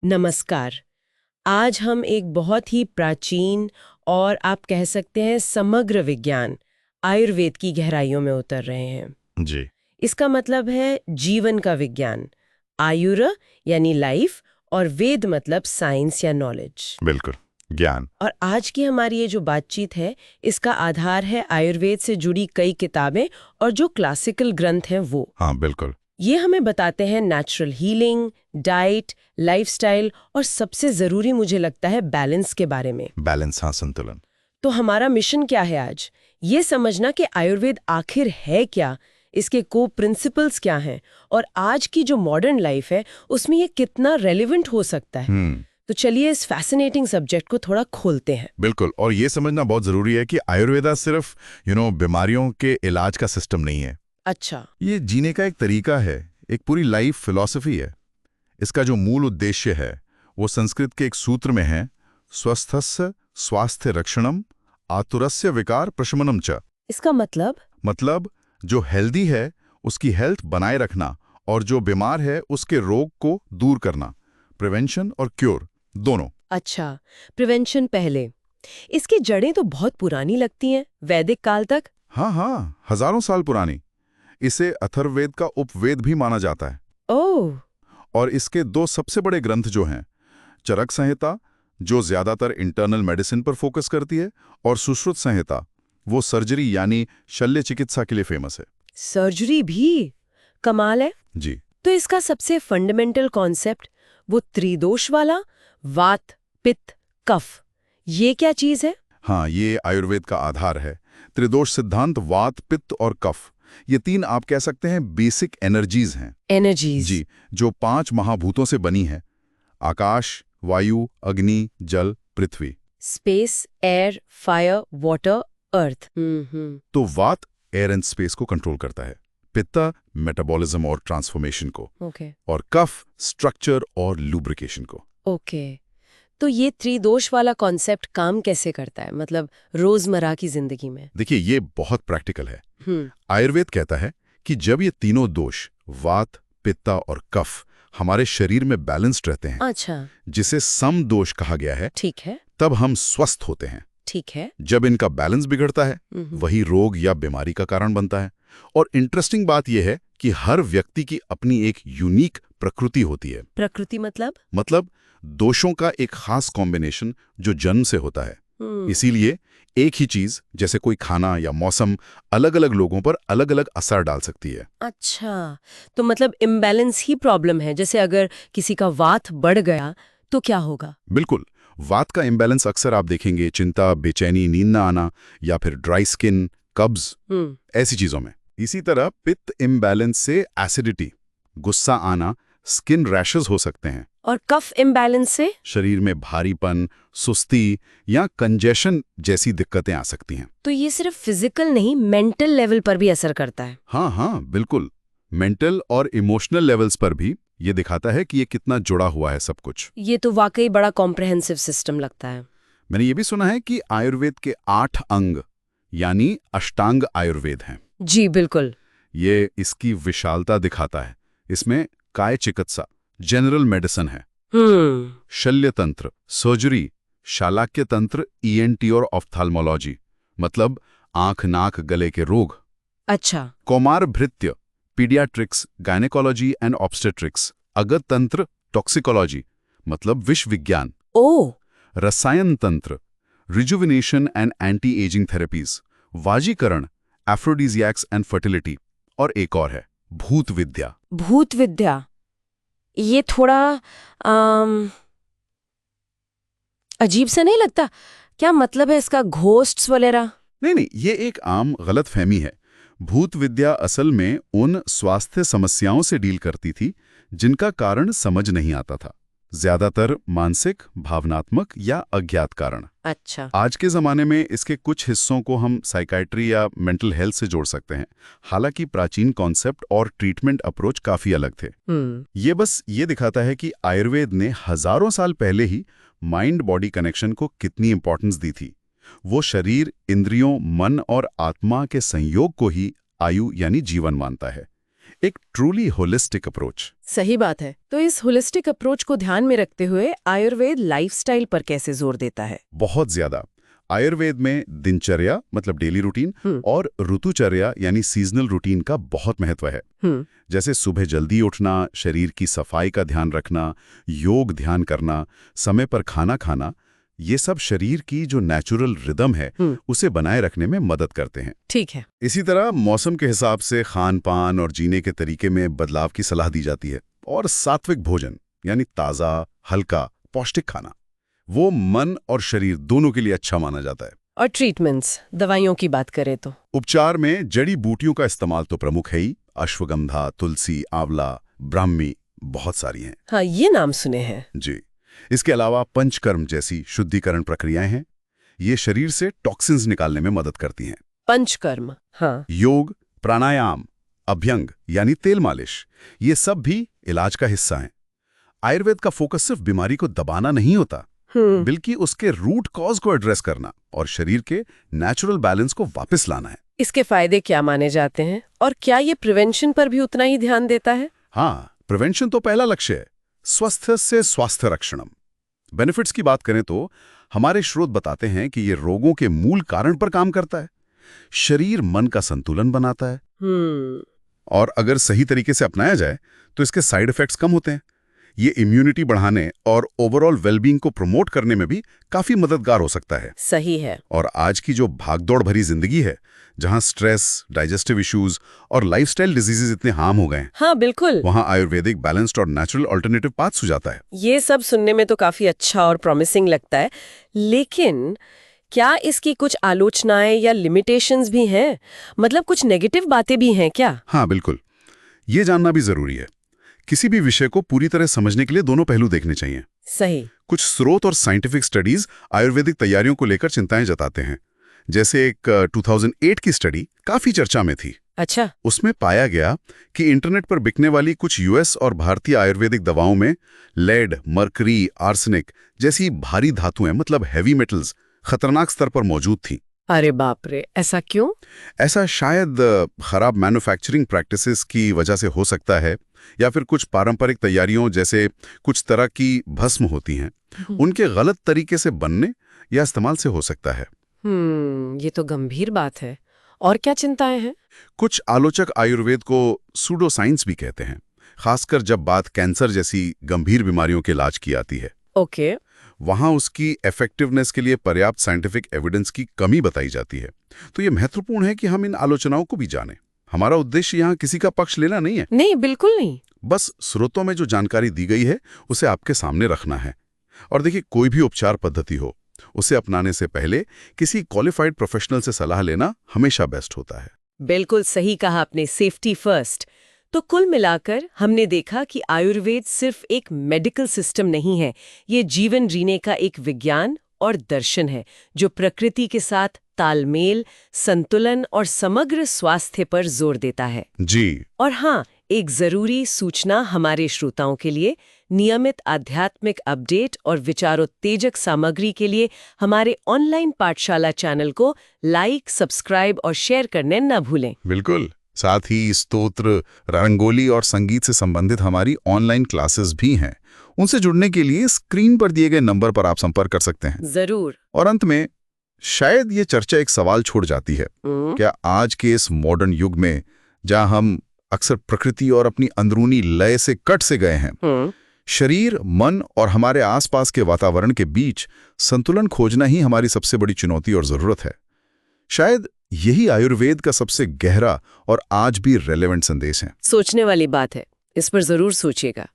नमस्कार। आज हम एक बहुत ही प्राचीन और आप कह सकते हैं समग्र विज्ञान आयुर्वेद की गहराइयों में उतर रहे हैं। जी। इसका मतलब है जीवन का विज्ञान। आयुर यानी लाइफ और वेद मतलब साइंस या नॉलेज। बिल्कुल। ज्ञान। और आज की हमारी ये जो बातचीत है इसका आधार है आयुर्वेद से जुड़ी कई किताबें और जो क्लासिकल ग्रंथ हैं वो। हाँ, बिल्कुल। ये हमें बताते हैं नेचुरल हीलिंग, डाइट, लाइफस्टाइल और सबसे ज़रूरी मुझे लगता है बैलेंस के बारे में। बैलेंस, हाँ, संतुलन। तो हमारा मिशन क्या है आज? ये समझना कि आयुर्वेद आखिर है क्या, इसके को प्रिंसिपल्स क्या हैं और आज की जो मॉडर्न लाइफ है उसमें ये कितना रेलिवेंट हो सकता है। तो चलिए इस फैसिनेटिंग सब्जेक्ट को थोड़ा खोलते हैं। बिल्कुल। और ये समझना बहुत जरूरी है कि आयुर्वेदा सिर्फ बीमारियों के इलाज का सिस्टम नहीं है। अच्छा। ये जीने का एक तरीका है, एक पूरी लाइफ फिलॉसफी है। इसका जो मूल उद्देश्य है वो संस्कृत के एक सूत्र में है, स्वस्थस्य स्वास्थ्य रक्षणम आतुरस्य विकार प्रशमनम च। इसका मतलब जो हेल्दी है उसकी हेल्थ बनाए रखना और जो बीमार है उसके रोग को दूर करना। प्रिवेंशन और क्योर दोनों। अच्छा, प्रिवेंशन पहले। इसकी जड़ें तो बहुत पुरानी लगती हैं, वैदिक काल तक। हाँ हाँ, हजारों साल पुरानी। इसे अथर्ववेद का उपवेद भी माना जाता है। ओह। और इसके दो सबसे बड़े ग्रंथ जो हैं, चरक संहिता जो ज्यादातर इंटरनल मेडिसिन पर फोकस करती है, और सुश्रुत संहिता वो सर्जरी यानी शल्य चिकित्सा के लिए फेमस है। सर्जरी भी? कमाल है। जी। तो इसका सबसे फंडामेंटल कॉन्सेप्ट वो त्रिदोष वाला, वात, पित्त, कफ, ये क्या चीज है? हाँ, ये आयुर्वेद का आधार है। त्रिदोष सिद्धांत वात, पित्त और कफ, ये तीन आप कह सकते हैं बेसिक एनर्जीज हैं। एनर्जीज। जी, जो 5 महाभूतों से बनी है: आकाश, वायु, अग्नि, जल, पृथ्वी। स्पेस, एयर, फायर, वाटर, अर्थ। तो वात एयर एंड स्पेस को कंट्रोल करता है, पित्ता मेटाबॉलिज्म और ट्रांसफॉर्मेशन को, ओके। और कफ स्ट्रक्चर और लुब्रिकेशन को। ओके। तो ये त्रिदोष वाला कॉन्सेप्ट काम कैसे करता है, मतलब रोजमर्रा की जिंदगी में? देखिए, ये बहुत प्रैक्टिकल है। हम्म। आयुर्वेद कहता है कि जब ये तीनों दोष वात, पित्ता और कफ हमारे शरीर में बैलेंस्ड रहते हैं, अच्छा। जिसे सम दोष कहा गया है, ठीक है। तब हम स्वस्थ होते हैं। ठीक है। जब इनका बैलेंस बिगड़ता है, वही रोग या बीमारी का कारण बनता है। और इंटरेस्टिंग बात यह है कि हर व्यक्ति की अपनी एक यूनिक प्रकृति होती है। प्रकृति मतलब दोषों का एक खास कॉम्बिनेशन जो जन्म से होता है। इसीलिए एक ही चीज, जैसे कोई खाना या मौसम, अलग अलग लोगों पर अलग अलग असर डाल सकती है। अच्छा, तो मतलब इम्बैलेंस ही प्रॉब्लम है। जैसे अगर किसी का वात बढ़ गया तो क्या होगा? बिल्कुल। वात का इम्बैलेंस अक्सर आप देखेंगे चिंता, बेचैनी, नींद ना आना, या फिर ड्राई स्किन, कब्ज, ऐसी चीजों में। इसी तरह पित्त इम्बैलेंस से एसिडिटी, गुस्सा आना, स्किन रैशेस हो सकते हैं। और कफ इम्बैलेंस से? शरीर में भारीपन, सुस्ती या कंजेशन जैसी दिक्कतें आ सकती हैं। तो ये सिर्फ फिजिकल नहीं, मेंटल लेवल पर भी असर करता है? हाँ हाँ, बिल्कुल। मेंटल और इमोशनल लेवल्स पर भी ये दिखाता है कि ये कितना जुड़ा हुआ है सब कुछ। ये तो वाकई बड़ा कॉम्प्रहेंसिव सिस्टम लगता है। मैंने ये भी सुना है कि आयुर्वेद के 8 अंग यानी अष्टांग आयुर्वेद हैं। जी बिल्कुल। ये इसकी विशालता दिखाता है। इसमें काय चिकित्सा, जनरल मेडिसिन है, शल्य तंत्र, सर्जरी, शालाक्य तंत्र, ईएनटी और ऑफ्थाल्मोलॉजी, मतलब आंख, नाक, गले के रोग। अच्छा। कौमार भृत्य, पीडियाट्रिक्स, गायनेकोलॉजी एंड ऑब्स्टेट्रिक्स, अगत तंत्र, टॉक्सिकोलॉजी, मतलब विष विज्ञान। ओ। रसायन तंत्र, rejuvenation and anti ageing therapies, वाजीकरण, एफ्रोडीजियाक्स एंड फर्टिलिटी, और एक और है भूत विद्या। भूत विद्या, ये थोड़ा अजीब सा नहीं लगता? क्या मतलब है इसका, घोस्ट्स वगैरह? नहीं, ये एक आम गलतफहमी है। भूत विद्या असल में उन स्वास्थ्य समस्याओं से डील करती थी जिनका कारण समझ नहीं आता था, ज्यादातर मानसिक, भावनात्मक या अज्ञात कारण। अच्छा। आज के जमाने में इसके कुछ हिस्सों को हम साइकाइट्री या मेंटल हेल्थ से जोड़ सकते हैं। हालांकि प्राचीन कॉन्सेप्ट और ट्रीटमेंट अप्रोच काफी अलग थे। ये बस ये दिखाता है कि आयुर्वेद ने हजारों साल पहले ही माइंड बॉडी कनेक्शन को कितनी इंपॉर्टेंस दी थी। वो शरीर, इंद्रियों, मन और आत्मा के संयोग को ही आयु यानी जीवन मानता है। एक ट्रूली होलिस्टिक अप्रोच। सही बात है। तो इस होलिस्टिक अप्रोच को ध्यान में रखते हुए आयुर्वेद लाइफस्टाइल पर कैसे जोर देता है? बहुत ज्यादा। आयुर्वेद में दिनचर्या मतलब डेली रूटीन और ऋतुचर्या यानी सीजनल रूटीन का बहुत महत्व है। जैसे सुबह जल्दी उठना, शरीर की सफाई का ध्यान रखना, योग ध्यान करना, समय पर खाना खाना, ये सब शरीर की जो नेचुरल रिदम है उसे बनाए रखने में मदद करते हैं। ठीक है। इसी तरह मौसम के हिसाब से खान पान और जीने के तरीके में बदलाव की सलाह दी जाती है। और सात्विक भोजन यानी ताज़ा, हल्का, पौष्टिक खाना, वो मन और शरीर दोनों के लिए अच्छा माना जाता है। और ट्रीटमेंट्स, दवाइयों की बात करें तो उपचार में जड़ी बूटियों का इस्तेमाल तो प्रमुख है ही। अश्वगंधा, तुलसी, आंवला, ब्राह्मी, बहुत सारी हैं। हाँ, ये नाम सुने हैं। जी। इसके अलावा पंचकर्म जैसी शुद्धिकरण प्रक्रियाएं हैं। ये शरीर से टॉक्सिन्स निकालने में मदद करती हैं। पंचकर्म, हाँ। योग, प्राणायाम, अभ्यंग यानी तेल मालिश, ये सब भी इलाज का हिस्सा हैं। आयुर्वेद का फोकस सिर्फ बीमारी को दबाना नहीं होता, बल्कि उसके रूट कॉज को एड्रेस करना और शरीर के नेचुरल बैलेंस को वापस लाना है। इसके फायदे क्या माने जाते हैं और क्या ये प्रिवेंशन पर भी उतना ही ध्यान देता है? हाँ, प्रिवेंशन तो पहला लक्ष्य है। स्वस्थ से स्वास्थ्य रक्षणम। बेनिफिट्स की बात करें तो हमारे स्रोत बताते हैं कि ये रोगों के मूल कारण पर काम करता है, शरीर मन का संतुलन बनाता है। और अगर सही तरीके से अपनाया जाए तो इसके साइड इफेक्ट्स कम होते हैं। ये इम्यूनिटी बढ़ाने और ओवरऑल वेलबींग को प्रमोट करने में भी काफी मददगार हो सकता है। सही है। और आज की जो भागदौड़ भरी जिंदगी है, जहां स्ट्रेस, डाइजेस्टिव इश्यूज और लाइफस्टाइल डिजीजेज इतने हार्म हो गए, हाँ बिल्कुल, वहां आयुर्वेदिक बैलेंस्ड और नेचुरल अल्टरनेटिव पाथ सुझाता है। ये सब सुनने में तो काफी अच्छा और प्रॉमिसिंग लगता है, लेकिन क्या इसकी कुछ आलोचनाएं या लिमिटेशंस भी हैं? मतलब कुछ नेगेटिव बातें भी हैं क्या? हाँ बिल्कुल, ये जानना भी जरूरी है। किसी भी विषय को पूरी तरह समझने के लिए दोनों पहलू देखने चाहिए। सही। कुछ स्रोत और साइंटिफिक स्टडीज आयुर्वेदिक तैयारियों को लेकर चिंताएं जताते हैं। जैसे एक 2008 की स्टडी काफी चर्चा में थी। अच्छा। उसमें पाया गया कि इंटरनेट पर बिकने वाली कुछ यूएस और भारतीय आयुर्वेदिक दवाओं में लेड, मरकरी, आर्सेनिक जैसी भारी धातुएं मतलब हैवी मेटल्स खतरनाक स्तर पर मौजूद थी। अरे बाप रे, ऐसा क्यों? ऐसा शायद खराब मैन्युफैक्चरिंग प्रैक्टिसेस की वजह से हो सकता है, या फिर कुछ पारंपरिक तैयारियों जैसे कुछ तरह की भस्म होती हैं, उनके गलत तरीके से बनने या इस्तेमाल से हो सकता है। ये तो गंभीर बात है। और क्या चिंताएं हैं? कुछ आलोचक आयुर्वेद को सूडो साइंस भी कहते हैं, खासकर जब बात कैंसर जैसी गंभीर बीमारियों के इलाज की आती है। ओके। वहां उसकी इफेक्टिवनेस के लिए पर्याप्त साइंटिफिक एविडेंस की कमी बताई जाती है। तो ये महत्वपूर्ण है कि हम इन आलोचनाओं को भी जानें। हमारा उद्देश्य यहाँ किसी का पक्ष लेना नहीं है। नहीं, बिल्कुल नहीं। बस स्रोतों में जो जानकारी दी गई है उसे आपके सामने रखना है। और देखिए, कोई भी उपचार पद्धति हो, उसे अपनाने से पहले किसी क्वालिफाइड प्रोफेशनल से सलाह लेना हमेशा बेस्ट होता है। बिल्कुल सही कहा आपने, सेफ्टी फर्स्ट। तो कुल मिलाकर हमने देखा कि आयुर्वेद सिर्फ एक मेडिकल सिस्टम नहीं है, ये जीवन जीने का एक विज्ञान और दर्शन है जो प्रकृति के साथ तालमेल, संतुलन और समग्र स्वास्थ्य पर जोर देता है। जी। और हाँ, एक जरूरी सूचना हमारे श्रोताओं के लिए, नियमित आध्यात्मिक अपडेट और विचारोत्तेजक सामग्री के लिए हमारे ऑनलाइन पाठशाला चैनल को लाइक, सब्सक्राइब और शेयर करने न भूलें। बिल्कुल। साथ ही स्तोत्र, रंगोली और संगीत से संबंधित हमारी ऑनलाइन क्लासेस भी हैं। उनसे जुड़ने के लिए स्क्रीन पर दिए गए नंबर पर आप संपर्क कर सकते हैं। जरूर। और अंत में शायद ये चर्चा एक सवाल छोड़ जाती है, क्या आज के इस मॉडर्न युग में जहां हम अक्सर प्रकृति और अपनी अंदरूनी लय से कट से गए हैं, शरीर, मन और हमारे आसपास के वातावरण के बीच संतुलन खोजना ही हमारी सबसे बड़ी चुनौती और जरूरत है। शायद यही आयुर्वेद का सबसे गहरा और आज भी रेलेवेंट संदेश है। सोचने वाली बात है, इस पर जरूर सोचिएगा।